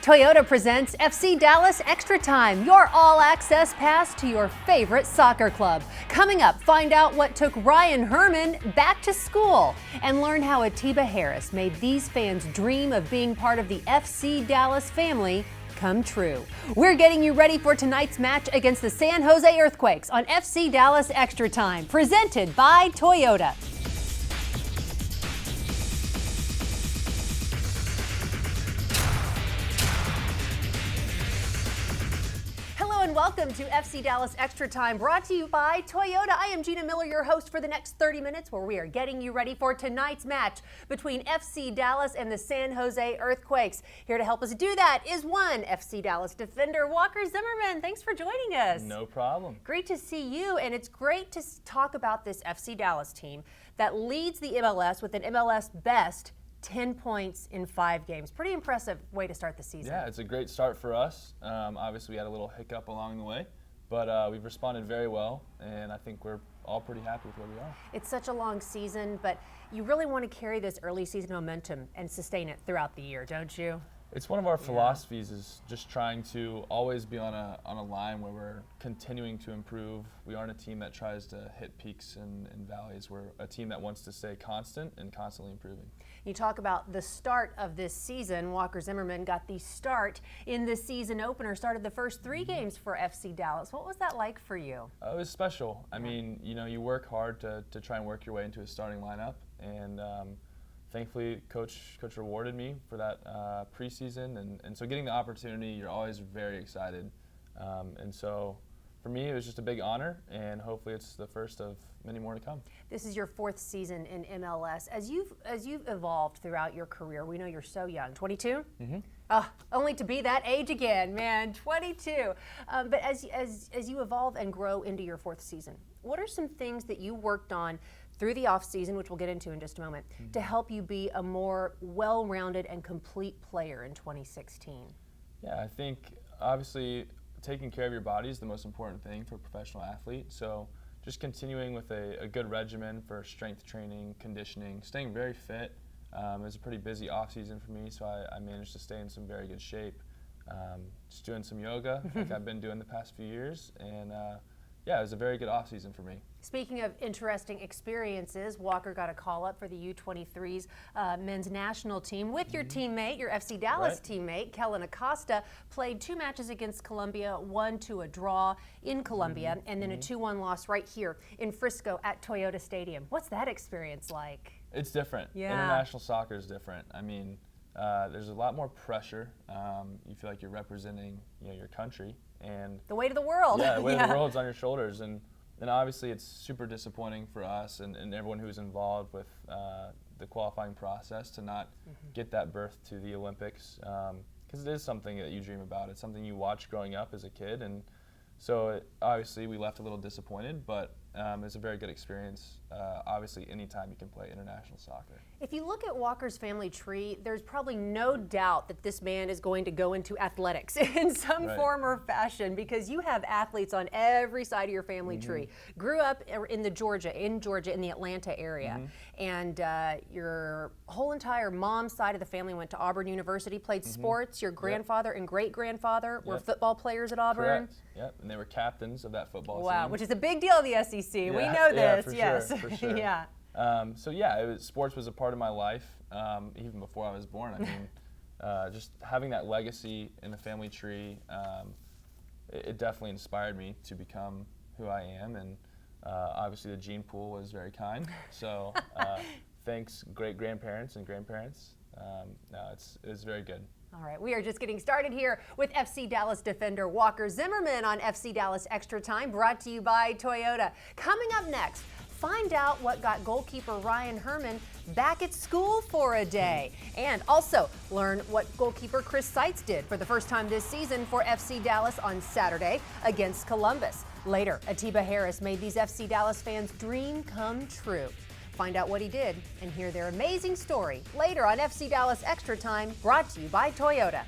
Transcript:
Toyota presents FC Dallas Extra Time, your all-access pass to your favorite soccer club. Coming up, find out what took Ryan Herman back to school and learn how Ep5 Harris made these fans dream of being part of the FC Dallas family come true. We're getting you ready for tonight's match against the San Jose Earthquakes on FC Dallas Extra Time, presented by Toyota. And welcome to FC Dallas Extra Time, brought to you by Toyota. I am Gina Miller, your host for the next 30 minutes, where we are getting you ready for tonight's match between FC Dallas and the San Jose Earthquakes. Here to help us do that is one FC Dallas defender, Walker Zimmerman. Thanks for joining us. No problem. Great to see you, and it's great to talk about this FC Dallas team that leads the MLS with an MLS best 10 points in 5 games. Pretty impressive way to start the season. Yeah, it's a great start for us. Obviously, we had a little hiccup along the way, but we've responded very well, and I think we're all pretty happy with where we are. It's such a long season, but you really want to carry this early season momentum and sustain it throughout the year, don't you? It's one of our philosophies, is just trying to always be on a line where we're continuing to improve. We aren't a team that tries to hit peaks and valleys. We're a team that wants to stay constant and constantly improving. You talk about the start of this season. Walker Zimmerman got the start in the season opener, started the first 3 games for FC Dallas. What was that like for you? It was special. I mean, you work hard to try and work your way into a starting lineup, and thankfully, Coach rewarded me for that preseason, and so getting the opportunity, you're always very excited. And so for me, it was just a big honor, and hopefully it's the first of many more to come. This is your 4th season in MLS. As you've evolved throughout your career, we know you're so young, 22? Mm-hmm. Only to be that age again, man, 22. But as you evolve and grow into your 4th season, what are some things that you worked on through the off season, which we'll get into in just a moment, to help you be a more well-rounded and complete player in 2016? Yeah, I think obviously taking care of your body is the most important thing for a professional athlete. So just continuing with a good regimen for strength training, conditioning, staying very fit. It was a pretty busy off season for me, so I managed to stay in some very good shape. Just doing some yoga like I've been doing the past few years, and yeah, it was a very good off season for me. Speaking of interesting experiences, Walker got a call up for the U23's men's national team with your teammate, your FC Dallas teammate, Kellen Acosta. Played 2 matches against Colombia, 1 to a draw in Colombia, and then a 2-1 loss right here in Frisco at Toyota Stadium. What's that experience like? It's different. Yeah. International soccer is different. I mean, there's a lot more pressure. You feel like you're representing your country. And the weight of the world. Yeah, the weight of the world's on your shoulders. And obviously it's super disappointing for us and everyone who's involved with the qualifying process to not get that berth to the Olympics, because it is something that you dream about. It's something you watch growing up as a kid, and so obviously we left a little disappointed, but it's a very good experience. Obviously, anytime you can play international soccer. If you look at Walker's family tree, there's probably no doubt that this man is going to go into athletics in some form or fashion, because you have athletes on every side of your family tree. Grew up in Georgia, in the Atlanta area, and your whole entire mom's side of the family went to Auburn University, played sports. Your grandfather and great-grandfather were football players at Auburn. Correct. Yep, and they were captains of that football team. Wow, which is a big deal in the SEC. Yeah, we know this. For sure. Yeah. So yeah, sports was a part of my life even before I was born. I mean, just having that legacy in the family tree, it definitely inspired me to become who I am. And obviously the gene pool was very kind. So thanks great-grandparents and grandparents. It was very good. All right, we are just getting started here with FC Dallas defender Walker Zimmerman on FC Dallas Extra Time, brought to you by Toyota. Coming up next, find out what got goalkeeper Ryan Herman back at school for a day. And also learn what goalkeeper Chris Seitz did for the first time this season for FC Dallas on Saturday against Columbus. Later, Ep5 Harris made these FC Dallas fans' dream come true. Find out what he did and hear their amazing story later on FC Dallas Extra Time, brought to you by Toyota.